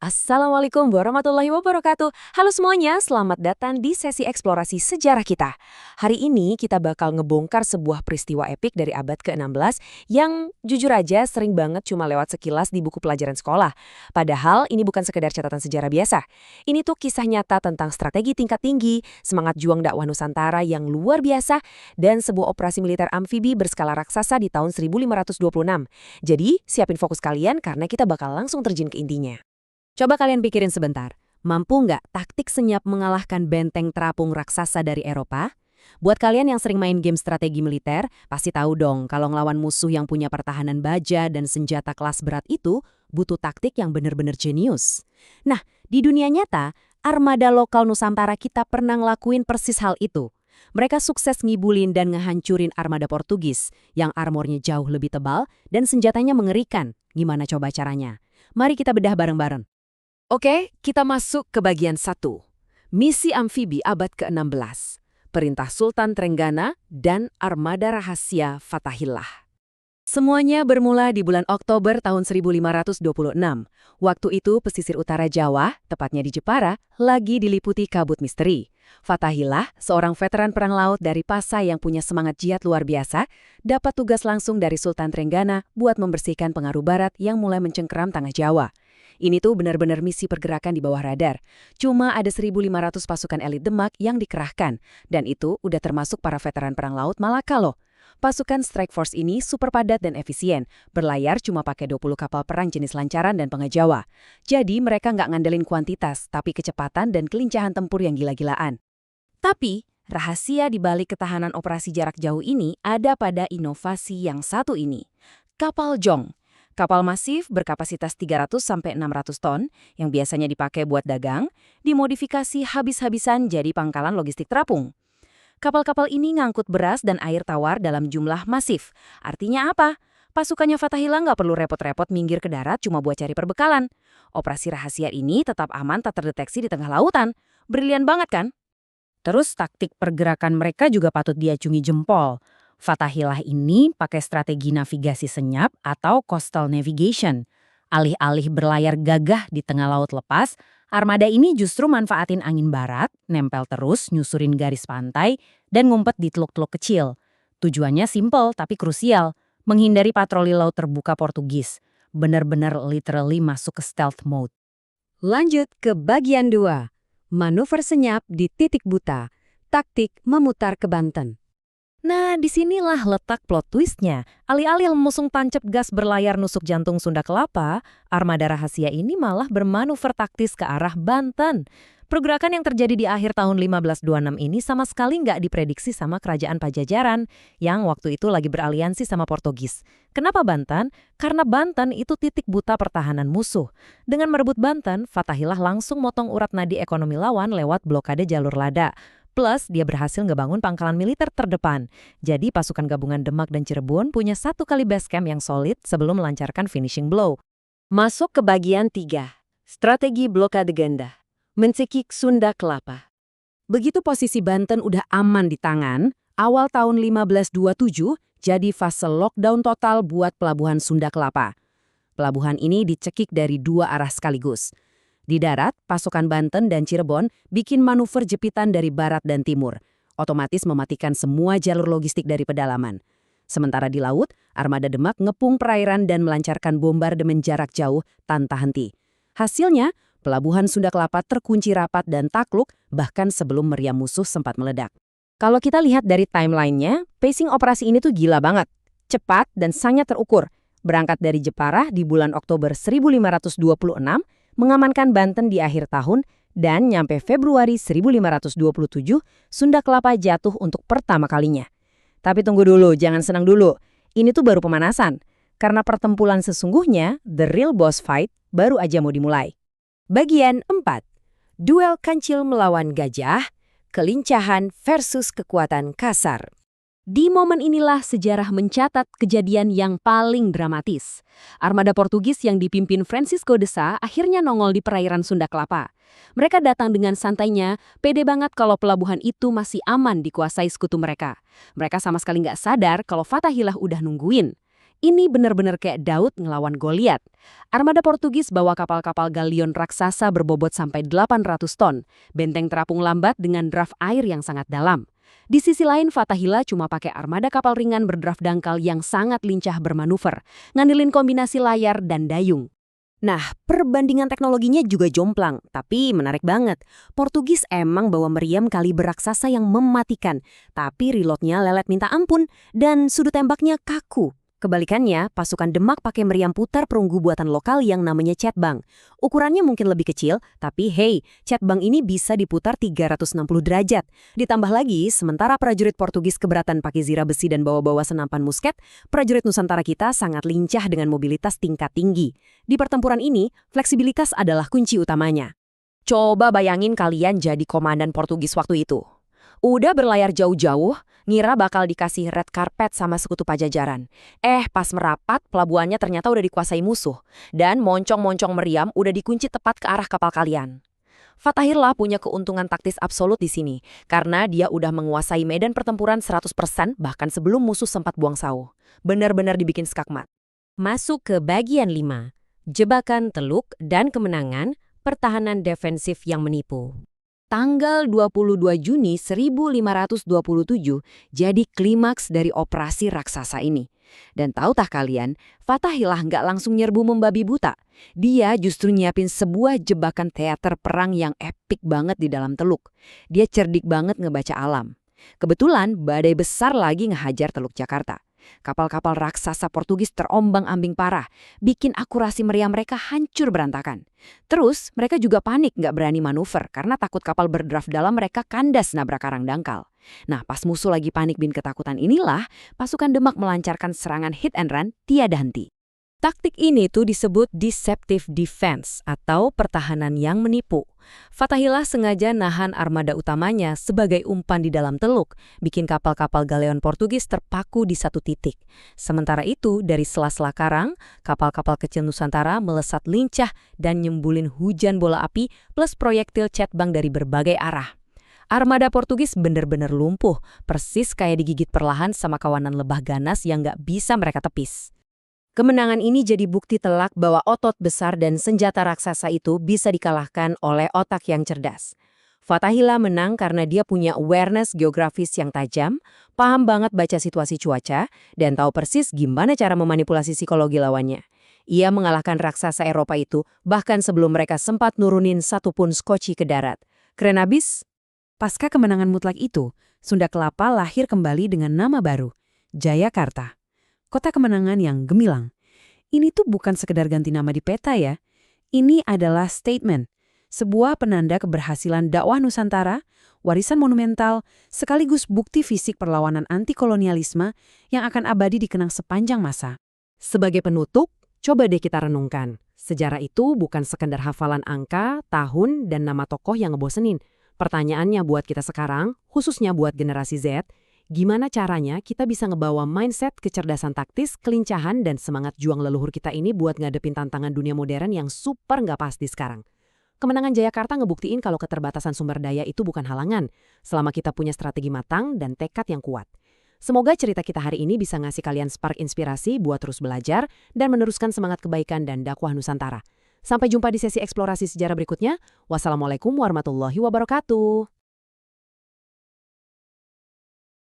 Assalamualaikum warahmatullahi wabarakatuh. Halo semuanya, selamat datang di sesi eksplorasi sejarah kita. Hari ini kita bakal ngebongkar sebuah peristiwa epik dari abad ke-16 yang jujur aja sering banget cuma lewat sekilas di buku pelajaran sekolah. Padahal ini bukan sekedar catatan sejarah biasa. Ini tuh kisah nyata tentang strategi tingkat tinggi, semangat juang dakwah Nusantara yang luar biasa, dan sebuah operasi militer amfibi berskala raksasa di tahun 1526. Jadi, siapin fokus kalian karena kita bakal langsung terjun ke intinya. Coba kalian pikirin sebentar, mampu nggak taktik senyap mengalahkan benteng terapung raksasa dari Eropa? Buat kalian yang sering main game strategi militer, pasti tahu dong kalau ngelawan musuh yang punya pertahanan baja dan senjata kelas berat itu butuh taktik yang bener-bener jenius. Nah, di dunia nyata, armada lokal Nusantara kita pernah ngelakuin persis hal itu. Mereka sukses ngibulin dan ngehancurin armada Portugis yang armornya jauh lebih tebal dan senjatanya mengerikan. Gimana coba caranya? Mari kita bedah bareng-bareng. Oke, kita masuk ke bagian 1. Misi amfibi abad ke-16. Perintah Sultan Trenggana dan armada rahasia Fatahillah. Semuanya bermula di bulan Oktober tahun 1526. Waktu itu pesisir utara Jawa, tepatnya di Jepara, lagi diliputi kabut misteri. Fatahillah, seorang veteran perang laut dari Pasai yang punya semangat jihad luar biasa, dapat tugas langsung dari Sultan Trenggana buat membersihkan pengaruh barat yang mulai mencengkeram tanah Jawa. Ini tuh benar-benar misi pergerakan di bawah radar. Cuma ada 1.500 pasukan elit Demak yang dikerahkan, dan itu udah termasuk para veteran perang laut Malaka loh. Pasukan Strike Force ini super padat dan efisien, berlayar cuma pakai 20 kapal perang jenis lancaran dan pengejawa. Jadi mereka nggak ngandelin kuantitas, tapi kecepatan dan kelincahan tempur yang gila-gilaan. Tapi, rahasia di balik ketahanan operasi jarak jauh ini ada pada inovasi yang satu ini. Kapal Jong. Kapal masif berkapasitas 300-600 ton yang biasanya dipakai buat dagang, dimodifikasi habis-habisan jadi pangkalan logistik terapung. Kapal-kapal ini ngangkut beras dan air tawar dalam jumlah masif. Artinya apa? Pasukannya Fatahillah nggak perlu repot-repot minggir ke darat cuma buat cari perbekalan. Operasi rahasia ini tetap aman tak terdeteksi di tengah lautan. Brilian banget kan? Terus taktik pergerakan mereka juga patut diacungi jempol. Fatahillah ini pakai strategi navigasi senyap atau coastal navigation. Alih-alih berlayar gagah di tengah laut lepas, armada ini justru manfaatin angin barat, nempel terus nyusurin garis pantai, dan ngumpet di teluk-teluk kecil. Tujuannya simpel tapi krusial, menghindari patroli laut terbuka Portugis. Benar-benar literally masuk ke stealth mode. Lanjut ke bagian 2. Manuver senyap di titik buta. Taktik memutar ke Banten. Nah, disinilah letak plot twistnya. Alih-alih memusung tancap gas berlayar nusuk jantung Sunda Kelapa, armada rahasia ini malah bermanuver taktis ke arah Banten. Pergerakan yang terjadi di akhir tahun 1526 ini sama sekali nggak diprediksi sama kerajaan Pajajaran yang waktu itu lagi beraliansi sama Portugis. Kenapa Banten? Karena Banten itu titik buta pertahanan musuh. Dengan merebut Banten, Fatahillah langsung motong urat nadi ekonomi lawan lewat blokade jalur lada. Plus, dia berhasil ngebangun pangkalan militer terdepan. Jadi pasukan gabungan Demak dan Cirebon punya satu kali base camp yang solid sebelum melancarkan finishing blow. Masuk ke bagian 3. Strategi blokade ganda. Mencekik Sunda Kelapa. Begitu posisi Banten udah aman di tangan, awal tahun 1527 jadi fase lockdown total buat pelabuhan Sunda Kelapa. Pelabuhan ini dicekik dari 2 arah sekaligus. Di darat, pasukan Banten dan Cirebon bikin manuver jepitan dari barat dan timur, otomatis mematikan semua jalur logistik dari pedalaman. Sementara di laut, armada Demak ngepung perairan dan melancarkan bombardemen jarak jauh tanpa henti. Hasilnya, pelabuhan Sunda Kelapa terkunci rapat dan takluk bahkan sebelum meriam musuh sempat meledak. Kalau kita lihat dari timelinenya, pacing operasi ini tuh gila banget. Cepat dan sangat terukur. Berangkat dari Jepara di bulan Oktober 1526, mengamankan Banten di akhir tahun, dan nyampe Februari 1527, Sunda Kelapa jatuh untuk pertama kalinya. Tapi tunggu dulu, jangan senang dulu. Ini tuh baru pemanasan. Karena pertempuran sesungguhnya, the real boss fight, baru aja mau dimulai. Bagian 4. Duel kancil melawan gajah, kelincahan versus kekuatan kasar. Di momen inilah sejarah mencatat kejadian yang paling dramatis. Armada Portugis yang dipimpin Francisco de Sá akhirnya nongol di perairan Sunda Kelapa. Mereka datang dengan santainya, pede banget kalau pelabuhan itu masih aman dikuasai sekutu mereka. Mereka sama sekali nggak sadar kalau Fatahillah udah nungguin. Ini benar-benar kayak Daud ngelawan Goliat. Armada Portugis bawa kapal-kapal galion raksasa berbobot sampai 800 ton, benteng terapung lambat dengan draft air yang sangat dalam. Di sisi lain, Fatahillah cuma pakai armada kapal ringan berdraft dangkal yang sangat lincah bermanuver, ngandelin kombinasi layar dan dayung. Nah, perbandingan teknologinya juga jomplang, tapi menarik banget. Portugis emang bawa meriam kaliber raksasa yang mematikan, tapi reloadnya lelet minta ampun dan sudut tembaknya kaku. Kebalikannya, pasukan Demak pakai meriam putar perunggu buatan lokal yang namanya cetbang. Ukurannya mungkin lebih kecil, tapi hey, cetbang ini bisa diputar 360 derajat. Ditambah lagi, sementara prajurit Portugis keberatan pakai zira besi dan bawa-bawa senapan musket, prajurit Nusantara kita sangat lincah dengan mobilitas tingkat tinggi. Di pertempuran ini, fleksibilitas adalah kunci utamanya. Coba bayangin kalian jadi komandan Portugis waktu itu. Udah berlayar jauh-jauh, ngira bakal dikasih red carpet sama sekutu pajajaran. Pas merapat, pelabuhannya ternyata udah dikuasai musuh. Dan moncong-moncong meriam udah dikunci tepat ke arah kapal kalian. Fatahillah punya keuntungan taktis absolut di sini, karena dia udah menguasai medan pertempuran 100% bahkan sebelum musuh sempat buang sauh. Benar-benar dibikin skakmat. Masuk ke bagian 5. Jebakan Teluk dan Kemenangan, Pertahanan Defensif yang Menipu. Tanggal 22 Juni 1527 jadi klimaks dari operasi raksasa ini. Dan tahukah kalian, Fatahillah nggak langsung nyerbu membabi buta. Dia justru nyiapin sebuah jebakan teater perang yang epik banget di dalam teluk. Dia cerdik banget ngebaca alam. Kebetulan badai besar lagi ngehajar Teluk Jakarta. Kapal-kapal raksasa Portugis terombang-ambing parah, bikin akurasi meriam mereka hancur berantakan. Terus, mereka juga panik nggak berani manuver karena takut kapal berdraft dalam mereka kandas nabrak karang dangkal. Nah, pas musuh lagi panik bin ketakutan inilah, pasukan Demak melancarkan serangan hit and run tiada henti. Taktik ini tuh disebut deceptive defense atau pertahanan yang menipu. Fatahillah sengaja nahan armada utamanya sebagai umpan di dalam teluk, bikin kapal-kapal galeon Portugis terpaku di satu titik. Sementara itu, dari sela-sela karang, kapal-kapal kecil Nusantara melesat lincah dan nyembulin hujan bola api plus proyektil cetbang dari berbagai arah. Armada Portugis bener-bener lumpuh, persis kayak digigit perlahan sama kawanan lebah ganas yang nggak bisa mereka tepis. Kemenangan ini jadi bukti telak bahwa otot besar dan senjata raksasa itu bisa dikalahkan oleh otak yang cerdas. Fatahillah menang karena dia punya awareness geografis yang tajam, paham banget baca situasi cuaca, dan tahu persis gimana cara memanipulasi psikologi lawannya. Ia mengalahkan raksasa Eropa itu bahkan sebelum mereka sempat nurunin satupun skoci ke darat. Keren abis? Pasca kemenangan mutlak itu, Sunda Kelapa lahir kembali dengan nama baru, Jayakarta. Kota kemenangan yang gemilang. Ini tuh bukan sekedar ganti nama di peta ya. Ini adalah statement. Sebuah penanda keberhasilan dakwah Nusantara, warisan monumental, sekaligus bukti fisik perlawanan anti-kolonialisme yang akan abadi dikenang sepanjang masa. Sebagai penutup, coba deh kita renungkan. Sejarah itu bukan sekedar hafalan angka, tahun, dan nama tokoh yang ngebosenin. Pertanyaannya buat kita sekarang, khususnya buat generasi Z, gimana caranya kita bisa ngebawa mindset, kecerdasan taktis, kelincahan, dan semangat juang leluhur kita ini buat ngadepin tantangan dunia modern yang super nggak pasti sekarang. Kemenangan Jayakarta ngebuktiin kalau keterbatasan sumber daya itu bukan halangan, selama kita punya strategi matang dan tekad yang kuat. Semoga cerita kita hari ini bisa ngasih kalian spark inspirasi buat terus belajar dan meneruskan semangat kebaikan dan dakwah Nusantara. Sampai jumpa di sesi eksplorasi sejarah berikutnya. Wassalamualaikum warahmatullahi wabarakatuh.